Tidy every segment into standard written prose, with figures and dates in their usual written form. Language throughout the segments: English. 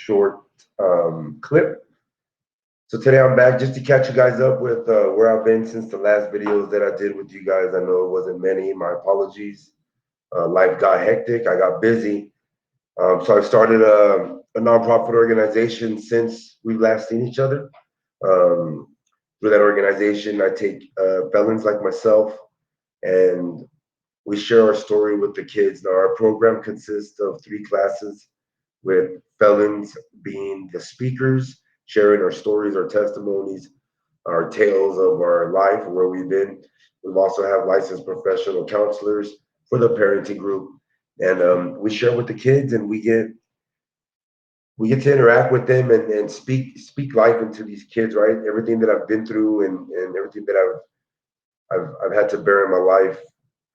short clip. So today I'm back just to catch you guys up with where I've been since the last videos that I did with you guys. I know it wasn't many. My apologies. Life got hectic. I got busy. So I started a nonprofit organization since we've last seen each other. Um, Through that organization, I take felons like myself and we share our story with the kids. Now, our program consists of three classes, with felons being the speakers, sharing our stories, our testimonies, our tales of our life, where we've been. We've also have licensed professional counselors for the parenting group, and we share with the kids, and we get to interact with them and speak life into these kids, right? Everything that I've been through and everything that I've had to bear in my life,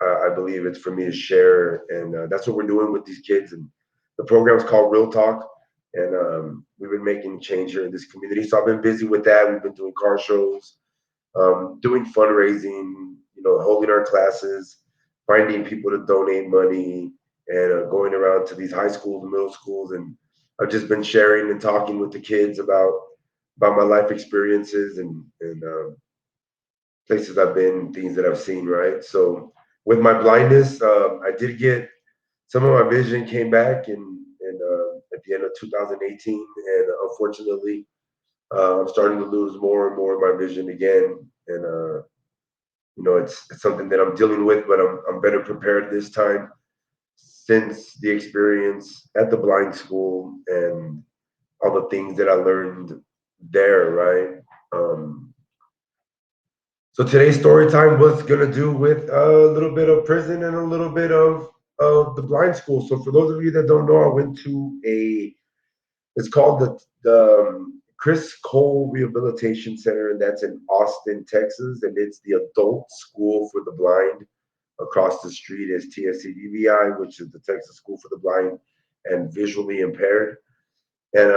I believe it's for me to share, and that's what we're doing with these kids. And the program is called Real Talk, and we've been making change here in this community. So I've been busy with that. We've been doing car shows, doing fundraising, holding our classes, finding people to donate money, and going around to these high schools and middle schools. And I've just been sharing and talking with the kids about my life experiences and places I've been, things that I've seen, right? So with my blindness, I did get some of my vision came back in at the end of 2018, and unfortunately, I'm starting to lose more and more of my vision again. And it's something that I'm dealing with, but I'm better prepared this time since the experience at the blind school and all the things that I learned there, right? Um, So today's story time was gonna do with a little bit of prison and a little bit of the blind school. So for those of you that don't know, I went to it's called the Chris Cole Rehabilitation Center, and that's in Austin, Texas, and it's the adult school for the blind. Across the street is TSCDVI, which is the Texas School for the Blind and Visually Impaired. And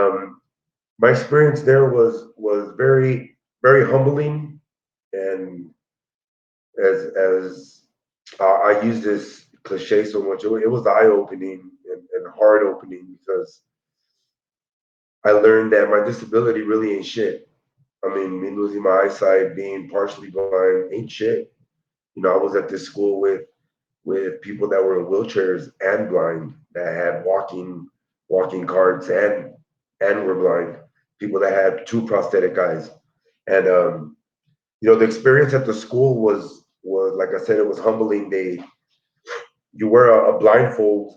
my experience there was very very humbling and as I use this cliche so much, it was eye opening and heart opening because I learned that my disability really ain't shit. I mean, me losing my eyesight, being partially blind, ain't shit. I was at this school with people that were in wheelchairs and blind, that had walking carts and were blind. People that had two prosthetic eyes, and the experience at the school was like I said, it was humbling. You wear a blindfold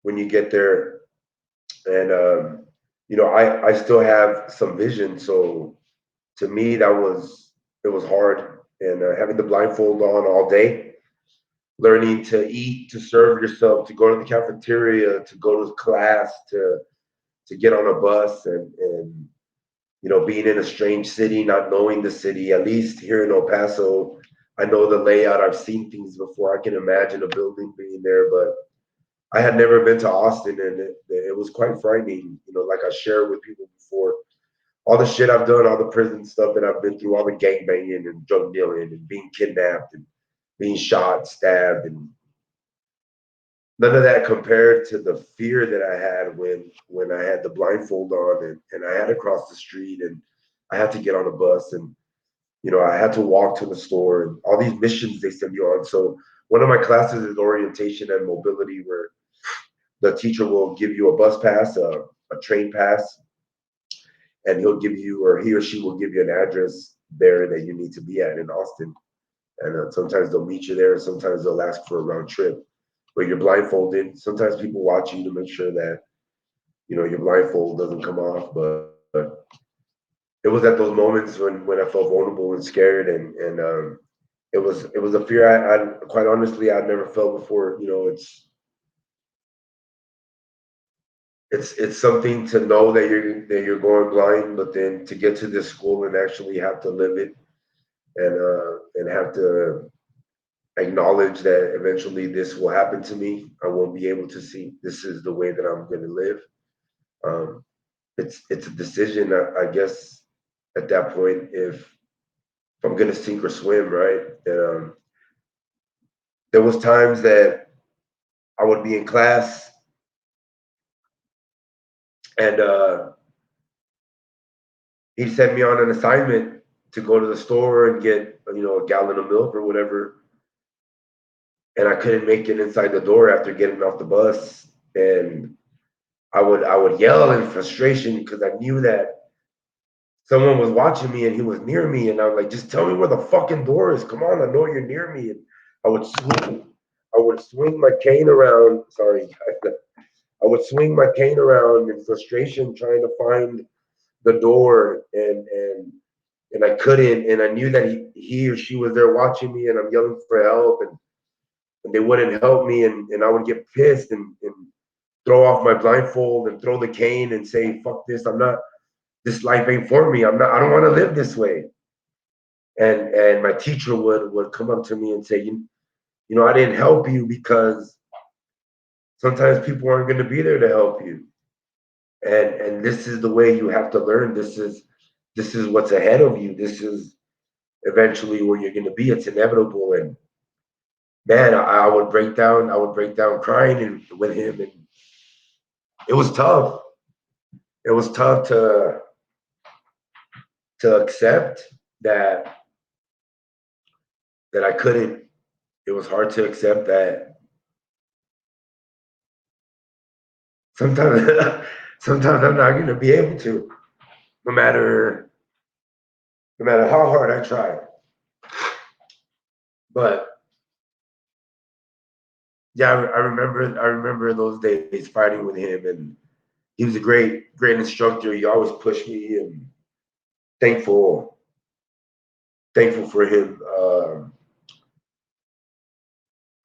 when you get there, and I still have some vision, so to me it was hard, and having the blindfold on all day, learning to eat, to serve yourself, to go to the cafeteria, to go to class, to get on a bus, and being in a strange city, not knowing the city. At least here in El Paso, I know the layout. I've seen things before. I can imagine a building being there, but I had never been to Austin, and it was quite frightening. Like I shared with people before, all the shit I've done, all the prison stuff that I've been through, all the gang banging and drug dealing and being kidnapped and being shot, stabbed, and none of that compared to the fear that I had when I had the blindfold on and I had to cross the street and I had to get on a bus and I had to walk to the store and all these missions they send you on. So one of my classes is orientation and mobility, where the teacher will give you a bus pass, a train pass, and he'll give you, or he or she will give you an address there that you need to be at in Austin. And sometimes they'll meet you there, and sometimes they'll ask for a round trip. But you're blindfolded. Sometimes people watch you to make sure that your blindfold doesn't come off. But it was at those moments when I felt vulnerable and scared, and it was a fear I quite honestly I'd never felt before. It's something to know that you're going blind, but then to get to this school and actually have to live it and have to acknowledge that eventually this will happen to me. I won't be able to see. This is the way that I'm going to live. Um, it's a decision, I guess, at that point, if I'm going to sink or swim, right? And there was times that I would be in class And he sent me on an assignment to go to the store and get a gallon of milk or whatever. And I couldn't make it inside the door after getting off the bus. And I would yell in frustration because I knew that someone was watching me and he was near me. And I was like, just tell me where the fucking door is. Come on, I know you're near me. And I would swing my cane around. Sorry, I would swing my cane around in frustration trying to find the door, and I couldn't, and I knew that he or she was there watching me, and I'm yelling for help, and they wouldn't help me, and I would get pissed and throw off my blindfold and throw the cane and say, "Fuck this! I'm not. This life ain't for me. I'm not. I don't want to live this way." And my teacher would come up to me and say, I didn't help you because sometimes people aren't going to be there to help you, and this is the way you have to learn. This is what's ahead of you. This is eventually where you're going to be. It's inevitable. And man, I would break down. I would break down crying with him, and it was tough. It was tough to accept that I couldn't. It was hard to accept that sometimes sometimes I'm not going to be able to, no matter no matter how hard I try. But yeah, I remember those days fighting with him, and he was a great instructor. He always pushed me, and thankful thankful for him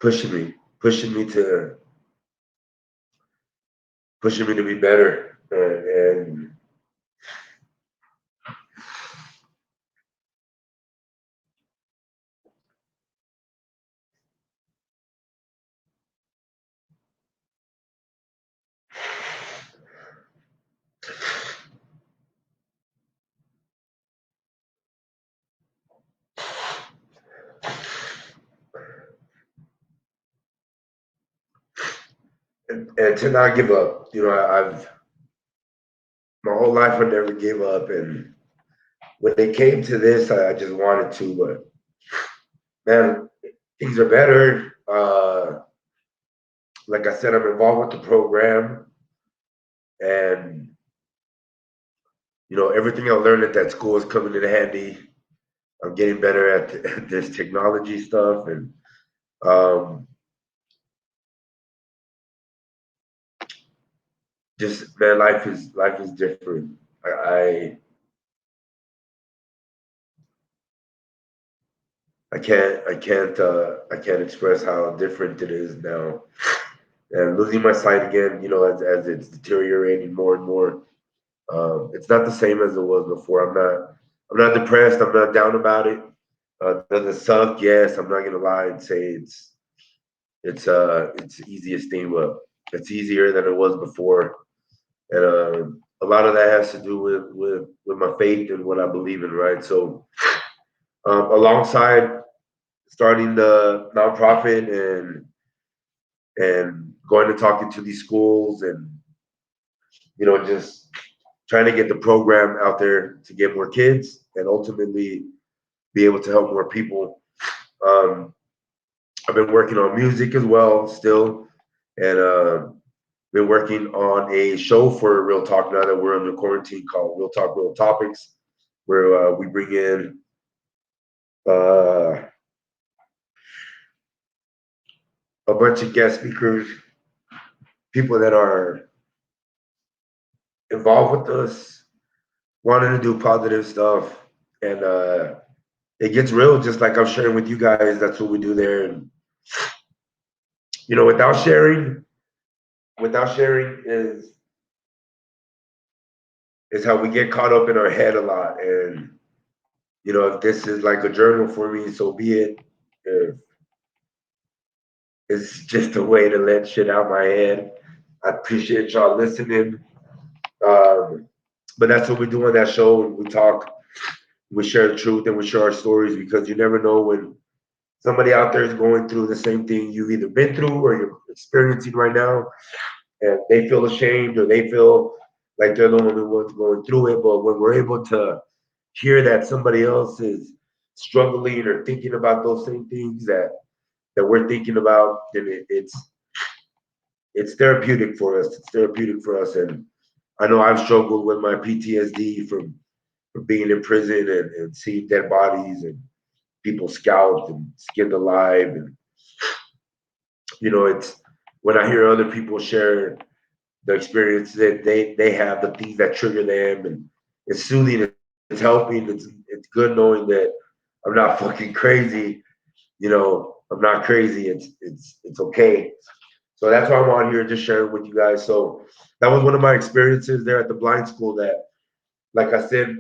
pushing me to be better, and to not give up. I've my whole life I never gave up, and when it came to this, I just wanted to, but man, things are better. Like I said, I'm involved with the program, and everything I learned at that school is coming in handy. I'm getting better at this technology stuff, and um, just man, life is different. I I can't express how different it is now. And losing my sight again, as it's deteriorating more and more. It's not the same as it was before. I'm not depressed. I'm not down about it. Does it suck? Yes. I'm not gonna lie and say it's the easiest thing, but it's easier than it was before. And a lot of that has to do with my faith and what I believe in, right? So alongside starting the nonprofit and going and talking to these schools, and just trying to get the program out there to get more kids and ultimately be able to help more people. Um, I've been working on music as well still, and been working on a show for Real Talk now that we're under quarantine called Real Talk, Real Topics, where we bring in uh, a bunch of guest speakers, people that are involved with us, wanting to do positive stuff, and it gets real. Just like I'm sharing with you guys, that's what we do there. And without sharing is how we get caught up in our head a lot. And if this is like a journal for me, so be it. If it's just a way to let shit out my head, I appreciate y'all listening. Um, but that's what we do on that show. We talk, we share the truth, and we share our stories, because you never know when somebody out there is going through the same thing you've either been through or you're experiencing right now, and they feel ashamed or they feel like they're the only ones going through it. But when we're able to hear that somebody else is struggling or thinking about those same things that we're thinking about, then it's therapeutic for us. It's therapeutic for us. And I know I've struggled with my PTSD from being in prison and seeing dead bodies and people scalped and skinned alive. And it's when I hear other people share the experience that they have, the things that trigger them, and it's soothing, it's helping, it's good knowing that I'm not fucking crazy. I'm not crazy. It's okay. So that's why I'm on here just sharing with you guys. So that was one of my experiences there at the blind school that, like I said,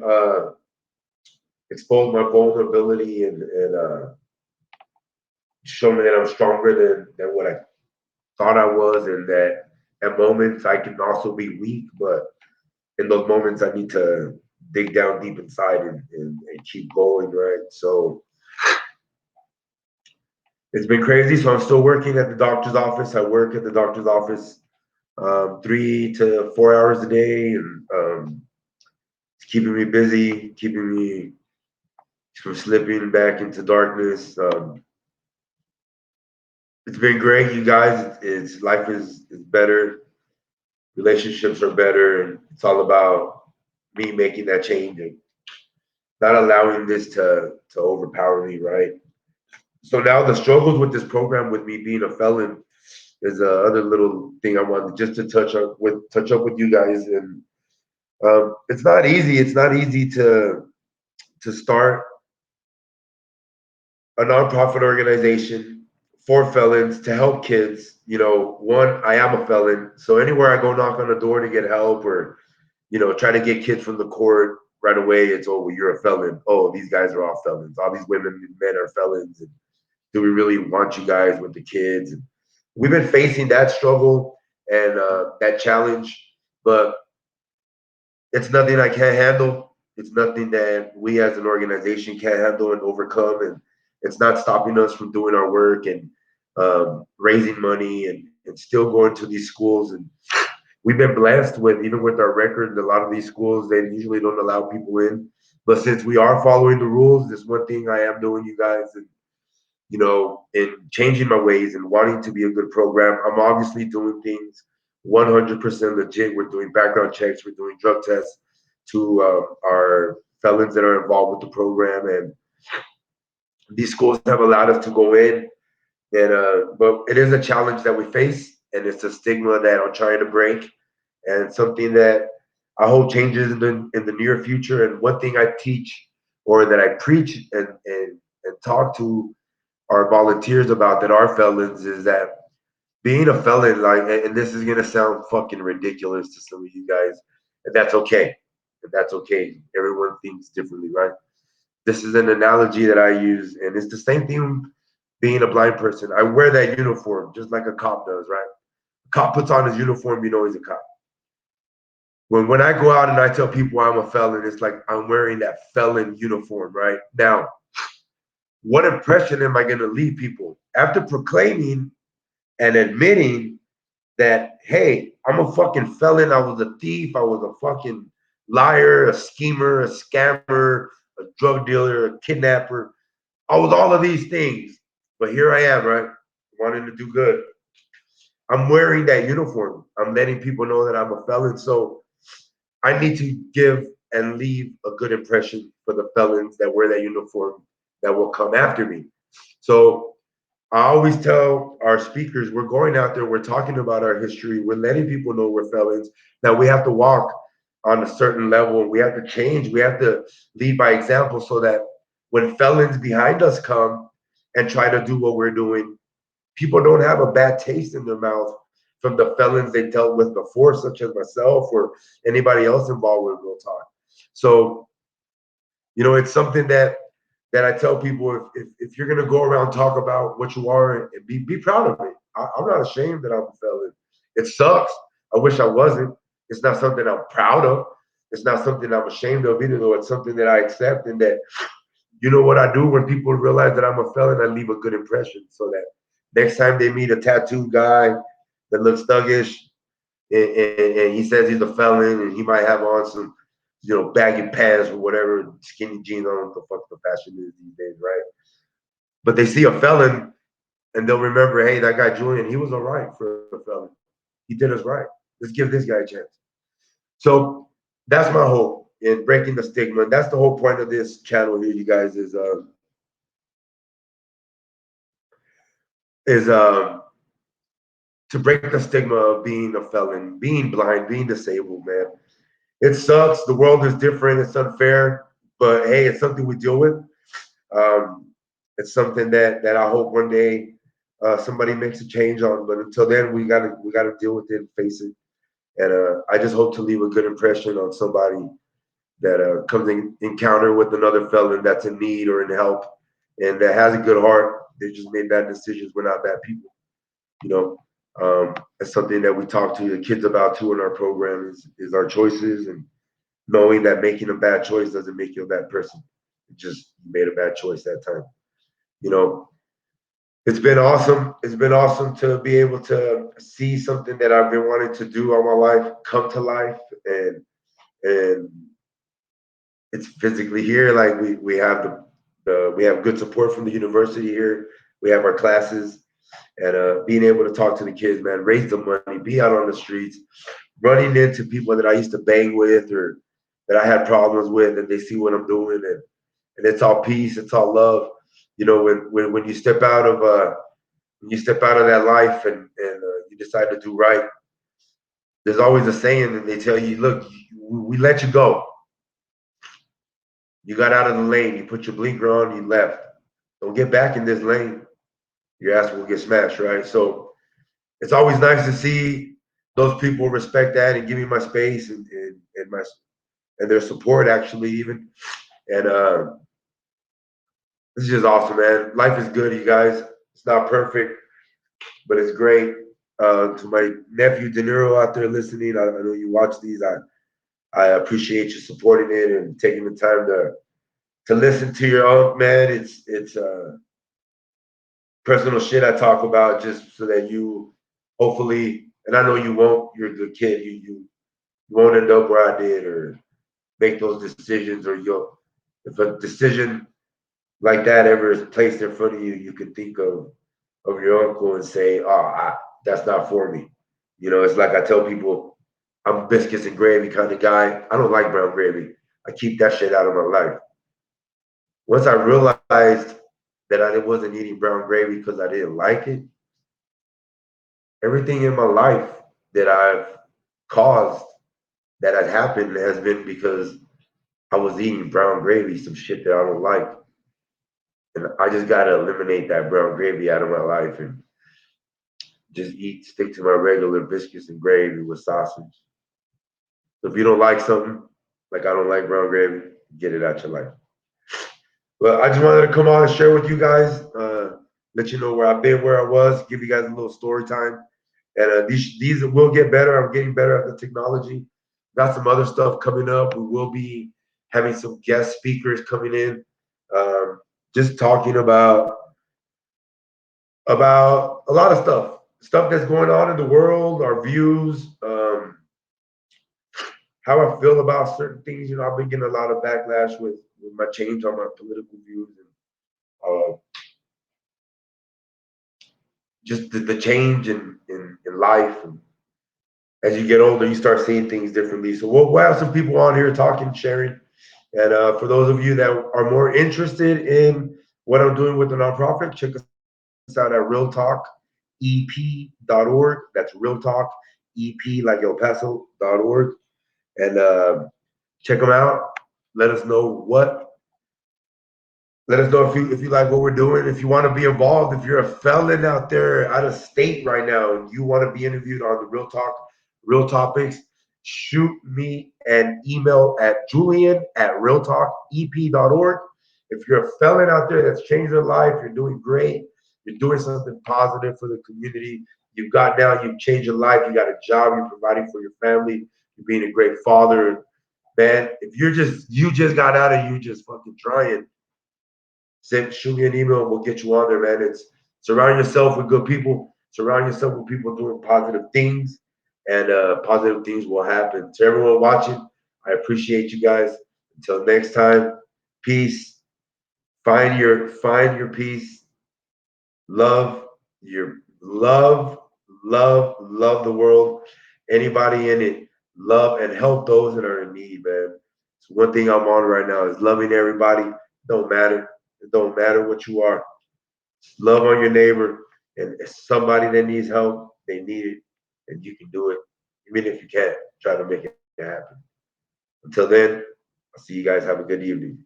exposed my vulnerability and showed me that I'm stronger than what I thought I was, and that at moments I can also be weak, but in those moments I need to dig down deep inside and keep going, right? So it's been crazy. So I'm still working at the doctor's office. I work at the doctor's office 3 to 4 hours a day, and it's keeping me busy, keeping me from slipping back into darkness. It's been great, you guys. It's life is better, relationships are better, and it's all about me making that change and not allowing this to overpower me, right? So now the struggles with this program, with me being a felon, is other little thing I wanted just to touch up with you guys. And it's not easy. It's not easy to start a nonprofit organization for felons to help kids. One, I am a felon, so anywhere I go knock on the door to get help or try to get kids from the court right away, it's, oh, well, you're a felon. Oh, these guys are all felons. All these women and men are felons. And do we really want you guys with the kids? And we've been facing that struggle and that challenge, but it's nothing I can't handle. It's nothing that we as an organization can't handle and overcome. And it's not stopping us from doing our work and raising money and still going to these schools. And we've been blessed with, even with our record, a lot of these schools, they usually don't allow people in. But since we are following the rules, this one thing I am doing, you guys, and in changing my ways and wanting to be a good program. I'm obviously doing things 100% legit. We're doing background checks, we're doing drug tests to our felons that are involved with the program, and these schools have allowed us to go in. And but it is a challenge that we face, and it's a stigma that I'm trying to break, and something that I hope changes in the near future. And one thing I teach or that I preach and talk to our volunteers about that are felons is that being a felon, like, and this is gonna sound fucking ridiculous to some of you guys, and that's okay. And that's okay. Everyone thinks differently, right? This is an analogy that I use, and it's the same thing being a blind person. I wear that uniform just like a cop does, right? A cop puts on his uniform, you know he's a cop. When I go out and I tell people I'm a felon, it's like I'm wearing that felon uniform, right? Now, what impression am I gonna leave people? After proclaiming and admitting that, hey, I'm a fucking felon. I was a thief. I was a fucking liar, a schemer, a scammer, a drug dealer, a kidnapper. I was all of these things. But here I am, right? Wanting to do good. I'm wearing that uniform. I'm letting people know that I'm a felon. So I need to give and leave a good impression for the felons that wear that uniform that will come after me. So I always tell our speakers, we're going out there, we're talking about our history, we're letting people know we're felons. Now we have to walk on a certain level, and we have to change, we have to lead by example so that when felons behind us come and try to do what we're doing, people don't have a bad taste in their mouth from the felons they dealt with before, such as myself or anybody else involved with Real Talk. So it's something that I tell people, if you're gonna go around talk about what you are and be proud of it. I'm not ashamed that I'm a felon. It sucks. I wish I wasn't. It's not something I'm proud of. It's not something I'm ashamed of either, though. It's something that I accept, and that what I do when people realize that I'm a felon, I leave a good impression so that next time they meet a tattooed guy that looks thuggish, and he says he's a felon, and he might have on some, baggy pants or whatever, skinny jeans. I don't know what the fuck the fashion is these days, right? But they see a felon, and they'll remember, hey, that guy Julian, he was all right for a felon. He did us right. Let's give this guy a chance. So that's my hope in breaking the stigma. And that's the whole point of this channel here, you guys, is to break the stigma of being a felon, being blind, being disabled, man. It sucks. The world is different. It's unfair, but hey, it's something we deal with. Um, it's something that I hope one day somebody makes a change on. But until then, we gotta deal with it and face it. And I just hope to leave a good impression on somebody that comes in encounter with another felon that's in need or in help, and that has a good heart. They just made bad decisions. We're not bad people, you know. It's something that we talk to the kids about too in our program is our choices, and knowing that making a bad choice doesn't make you a bad person. It just you made a bad choice that time. You know, it's been awesome. It's been awesome to be able to see something that I've been wanting to do all my life come to life, and it's physically here. Like we have the we have good support from the university here. We have our classes, and being able to talk to the kids, man, raise the money, be out on the streets, running into people that I used to bang with or that I had problems with, and they see what I'm doing, and it's all peace, it's all love. When you step out of that life and you decide to do right, there's always a saying, and they tell you, look, we let you go. You got out of the lane. You put your blinker on. You left. Don't get back in this lane. Your ass will get smashed, right? So it's always nice to see those people respect that and give me my space and their support actually even. And this is just awesome, man. Life is good, you guys. It's not perfect, but it's great. To my nephew De Niro out there listening, I know you watch these. I appreciate you supporting it and taking the time to listen to your own man. It's personal shit I talk about just so that you hopefully, and I know you won't. You're a good kid. You won't end up where I did or make those decisions, or you'll if a decision like that ever is placed in front of you, you can think of your uncle and say, "Oh, that's not for me." It's like I tell people, I'm a biscuits and gravy kind of guy. I don't like brown gravy. I keep that shit out of my life. Once I realized that I wasn't eating brown gravy because I didn't like it, everything in my life that I've caused that has happened has been because I was eating brown gravy, some shit that I don't like. And I just gotta eliminate that brown gravy out of my life and just stick to my regular biscuits and gravy with sausage. So if you don't like something, like I don't like brown gravy, get it out your life. But I just wanted to come on and share with you guys, let you know where I've been, where I was, give you guys a little story time. And these will get better. I'm getting better at the technology. Got some other stuff coming up. We will be having some guest speakers coming in, um, just talking about a lot of stuff that's going on in the world, our views, how I feel about certain things. I've been getting a lot of backlash with my change on my political views and just the change in life. And as you get older, you start seeing things differently. So we'll have some people on here talking, sharing. And for those of you that are more interested in what I'm doing with the nonprofit, check us out at realtalkep.org. That's Real Talk EP, like El Paso.org. And check them out. Let us know let us know if you like what we're doing. If you want to be involved, if you're a felon out there out of state right now and you want to be interviewed on the Real Talk, Real Topics, shoot me an email at julian@realtalkep.org. If you're a felon out there that's changed their life, you're doing great, you're doing something positive for the community, you've got now, you've changed your life, you got a job, you're providing for your family, you're being a great father, man. If you just got out and you just fucking trying, shoot me an email and we'll get you on there, man. It's surround yourself with good people, surround yourself with people doing positive things, and positive things will happen. To everyone watching, I appreciate you guys. Until next time, peace. Find your peace. Love your love the world. Anybody in it, love and help those that are in need, man. It's one thing I'm on right now is loving everybody. Don't matter. It don't matter what you are. Love on your neighbor, and if somebody that needs help, they need it, and you can do it. Even if you can't, try to make it happen. Until then, I'll see you guys. Have a good evening.